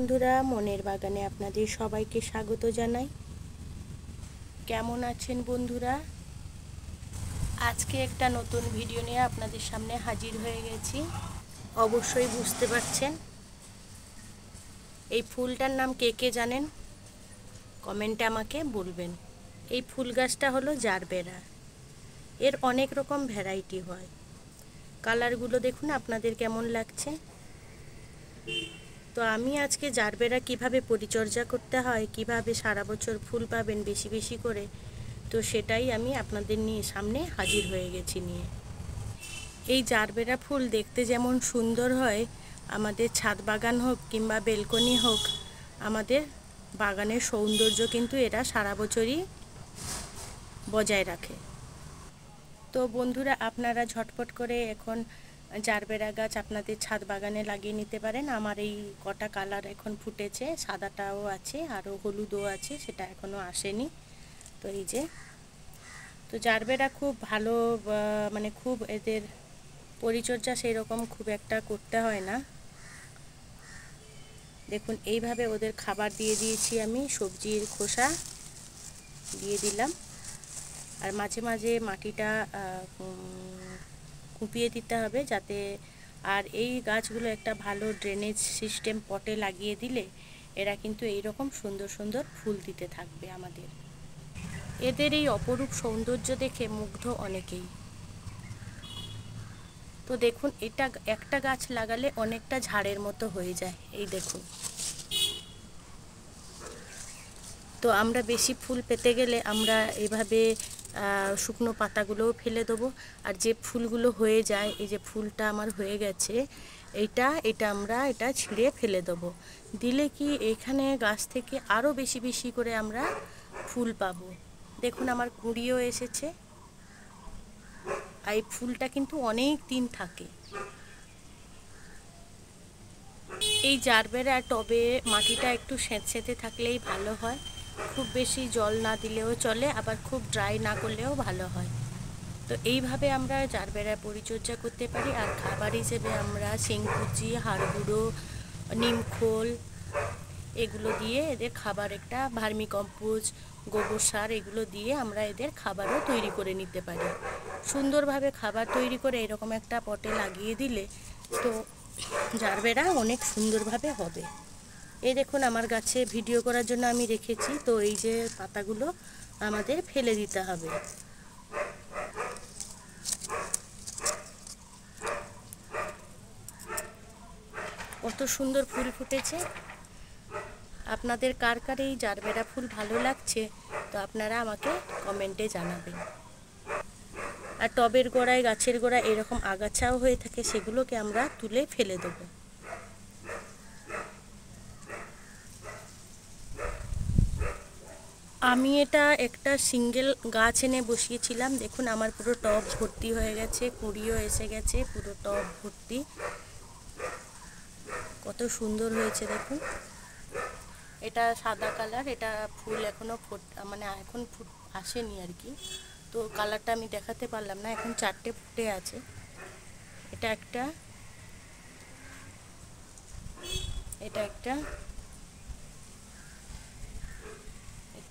বন্ধুরা, মনের বাগানে আপনাদের সবাইকে স্বাগত জানাই। কেমন আছেন বন্ধুরা? আজকে একটা নতুন ভিডিও নিয়ে আপনাদের সামনে হাজির হয়ে গেছি। অবশ্যই বুঝতে পারছেন এই ফুলটার নাম কে কে জানেন? কমেন্টে আমাকে বলবেন। এই ফুল গাছটা হলো জারবেরা। এর অনেক রকম ভ্যারাইটি হয়। কালারগুলো দেখুন আপনাদের কেমন লাগছে। তো আমি আজকে জারবেরা কিভাবে পরিচর্যা করতে হয়, কিভাবে সারা বছর ফুল পাবেন বেশি বেশি করে, তো সেটাই আমি আপনাদের সামনে হাজির হয়ে গেছি নিয়ে। এই জারবেরা ফুল দেখতে যেমন সুন্দর হয়, আমাদের ছাদ বাগান হোক কিংবা বেলকনি হোক, আমাদের বাগানের সৌন্দর্য কিন্তু এরা সারা বছরই বজায় রাখে। তো বন্ধুরা, আপনারা ঝটপট করে এখন জারবেরা গাছ আপনাদের ছাদ বাগানে লাগিয়ে নিতে পারেন। আমার এই কটা কালার এখন ফুটেছে, সাদাটাও আছে আরও হলুদও আছে, সেটা এখনও আসেনি। তো এই যে, তো জারবেরা খুব ভালো, মানে খুব এদের পরিচর্যা সেই রকম খুব একটা করতে হয় না। দেখুন এইভাবে ওদের খাবার দিয়ে দিয়েছি আমি, সবজির খোসা দিয়ে দিলাম, আর মাঝে মাঝে মাটিটা কুপিয়ে দিতে হবে যাতে, আর এই গাছগুলো একটা ভালো ড্রেনেজ সিস্টেম পটে লাগিয়ে দিলে এরা কিন্তু এই রকম সুন্দর সুন্দর ফুল দিতে থাকবে আমাদের। এদের এই অপরূপ সৌন্দর্য দেখে মুগ্ধ অনেকেই। তো দেখুন, এটা একটা গাছ লাগালে অনেকটা ঝাড়ের মতো হয়ে যায়, এই দেখুন। তো আমরা বেশি ফুল পেতে গেলে আমরা এভাবে শুকনো পাতাগুলোও ফেলে দেবো, আর যে ফুলগুলো হয়ে যায়, এই যে ফুলটা আমার হয়ে গেছে, এটা আমরা ছিঁড়ে ফেলে দেবো। দিলে কি এখানে গাছ থেকে আরও বেশি বেশি করে আমরা ফুল পাবো। দেখুন আমার কুঁড়িও এসেছে, এই ফুলটা কিন্তু অনেক দিন থাকে। এই জারবেরা টবে মাটিটা একটু স্যাঁতস্যাঁতে থাকলেই ভালো হয়, খুব বেশি জল না দিলেও চলে, আবার খুব ড্রাই না করলেও ভালো হয়। তো এইভাবে আমরা জারবেরা পরিচর্যা করতে পারি। আর খাবার হিসেবে আমরা শিংকুচি, হাড়গুঁড়ো, নিমখোল এগুলো দিয়ে এদের খাবার, একটা ভার্মি কম্পোস্ট, গোবর সার এগুলো দিয়ে আমরা এদের খাবারও তৈরি করে নিতে পারি। সুন্দরভাবে খাবার তৈরি করে এরকম একটা পটে লাগিয়ে দিলে তো জারবেরা অনেক সুন্দরভাবে হবে। এই দেখুন আমার গাছে ভিডিও করার জন্য আমি রেখেছি, তো এই যে পাতাগুলো আমাদের ফেলে দিতে হবে। কত সুন্দর ফুল ফুটেছে। আপনাদের কার কার এই জারবেরা ফুল ভালো লাগছে, তো আপনারা আমাকে কমেন্টে জানাবেন। আর টবের গোড়ায়, গাছের গোড়ায় এরকম আগাছাও হয়ে থাকে, সেগুলোকে আমরা তুলে ফেলে দেবো। আমি এটা একটা সিঙ্গেল গাছ এনে বসিয়েছিলাম। দেখুন আমার পুরো টব ভর্তি হয়ে গেছে, কুঁড়িও এসে গেছে, পুরো টব ভর্তি। কত সুন্দর হয়েছে দেখুন। এটা সাদা কালার, এটা ফুল এখনও মানে এখন আসেনি আর কি, তো কালারটা আমি দেখাতে পারলাম না। এখন 4টে ফুটে আছে। এটা একটা, এটা একটা,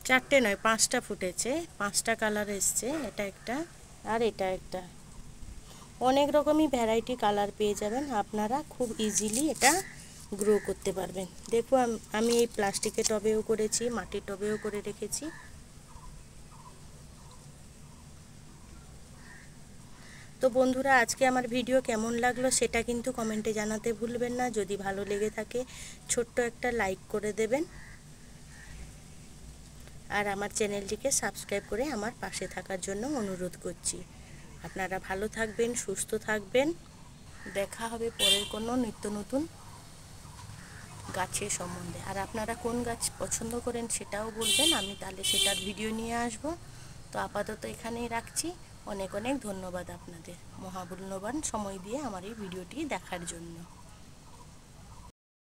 4টে নয় 5টা ফুটেছে, 5টা কালার এসছে। এটা একটা, আর এটা একটা। অনেক রকমই ভ্যারাইটি কালার পেয়ে যাবেন, আপনারা খুব ইজিলি এটা গ্রো করতে পারবেন। দেখুন আমি এই প্লাস্টিকের টবেও করেছি, মাটির টবেও করে রেখেছি। তো বন্ধুরা, আজকে আমার ভিডিও কেমন লাগলো সেটা কিন্তু কমেন্টে জানাতে ভুলবেন না। যদি ভালো লেগে থাকে ছোট্ট একটা লাইক করে দেবেন, আর আমার চ্যানেলটিকে সাবস্ক্রাইব করে আমার পাশে থাকার জন্য অনুরোধ করছি। আপনারা ভালো থাকবেন, সুস্থ থাকবেন। দেখা হবে পরের কোনো নিত্য নতুন গাছের সম্বন্ধে। আর আপনারা কোন গাছ পছন্দ করেন সেটাও বলবেন, আমি তাহলে সেটার ভিডিও নিয়ে আসব। তো আপাতত এখানেই রাখছি। অনেক অনেক ধন্যবাদ আপনাদের, মহামূল্যবান সময় দিয়ে আমার এই ভিডিওটি দেখার জন্য।